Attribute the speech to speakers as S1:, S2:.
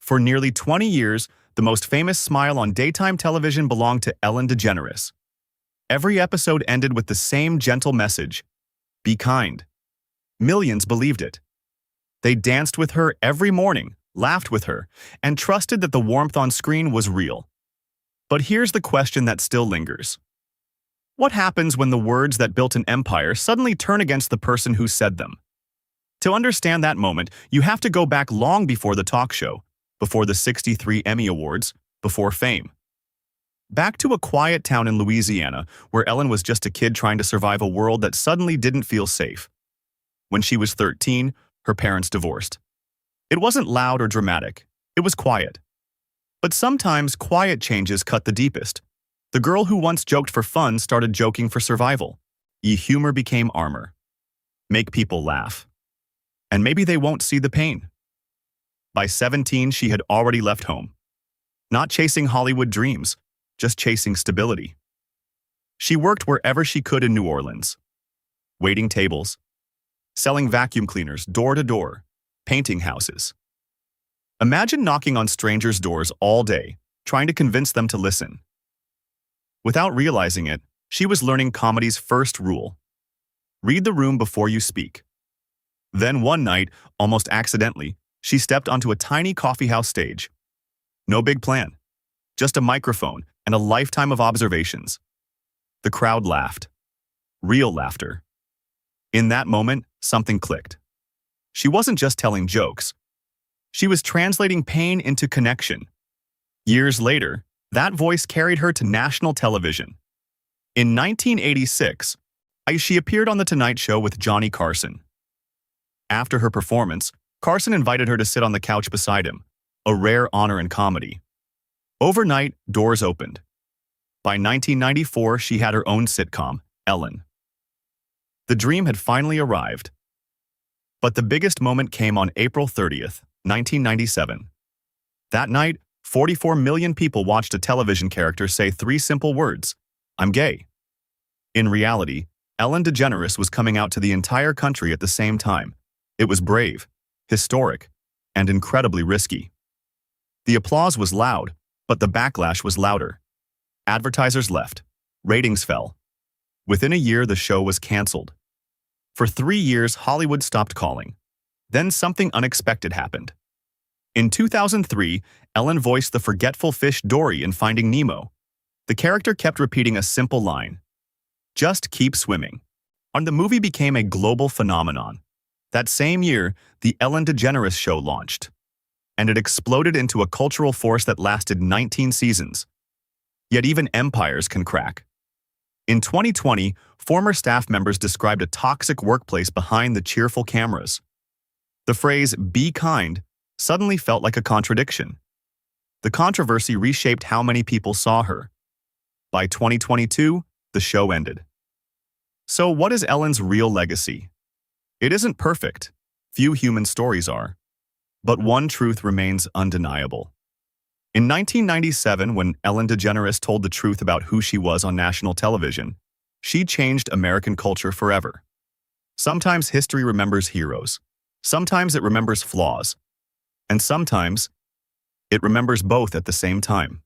S1: For nearly 20 years, the most famous smile on daytime television belonged to Ellen DeGeneres. Every episode ended with the same gentle message: be kind. Millions believed it. They danced with her every morning, laughed with her, and trusted that the warmth on screen was real. But here's the question that still lingers. What happens when the words that built an empire suddenly turn against the person who said them? To understand that moment, you have to go back long before the talk show, before the 63 Emmy Awards, before fame. Back to a quiet town in Louisiana, where Ellen was just a kid trying to survive a world that suddenly didn't feel safe. When she was 13, her parents divorced. It wasn't loud or dramatic. It was quiet. But sometimes quiet changes cut the deepest. The girl who once joked for fun started joking for survival. Humor became armor. Make people laugh. And maybe they won't see the pain. By 17, she had already left home. Not chasing Hollywood dreams, just chasing stability. She worked wherever she could in New Orleans. Waiting tables, selling vacuum cleaners door to door, painting houses. Imagine knocking on strangers' doors all day, trying to convince them to listen. Without realizing it, she was learning comedy's first rule: read the room before you speak. Then one night, almost accidentally, she stepped onto a tiny coffeehouse stage. No big plan, just a microphone and a lifetime of observations. The crowd laughed. Real laughter. In that moment, something clicked. She wasn't just telling jokes. She was translating pain into connection. Years later, that voice carried her to national television. In 1986, she appeared on The Tonight Show with Johnny Carson. After her performance, Carson invited her to sit on the couch beside him, a rare honor in comedy. Overnight, doors opened. By 1994, she had her own sitcom, Ellen. The dream had finally arrived. But the biggest moment came on April 30th, 1997. That night, 44 million people watched a television character say 3 simple words: I'm gay. In reality, Ellen DeGeneres was coming out to the entire country at the same time. It was brave, historic, and incredibly risky. The applause was loud, but the backlash was louder. Advertisers left. Ratings fell. Within a year, the show was canceled. For 3 years, Hollywood stopped calling. Then something unexpected happened. In 2003, Ellen voiced the forgetful fish Dory in Finding Nemo. The character kept repeating a simple line: just keep swimming. And the movie became a global phenomenon. That same year, The Ellen DeGeneres Show launched. And it exploded into a cultural force that lasted 19 seasons. Yet even empires can crack. In 2020, former staff members described a toxic workplace behind the cheerful cameras. The phrase, be kind, suddenly felt like a contradiction. The controversy reshaped how many people saw her. By 2022, the show ended. So what is Ellen's real legacy? It isn't perfect. Few human stories are. But one truth remains undeniable. In 1997, when Ellen DeGeneres told the truth about who she was on national television, she changed American culture forever. Sometimes history remembers heroes. Sometimes it remembers flaws. And sometimes it remembers both at the same time.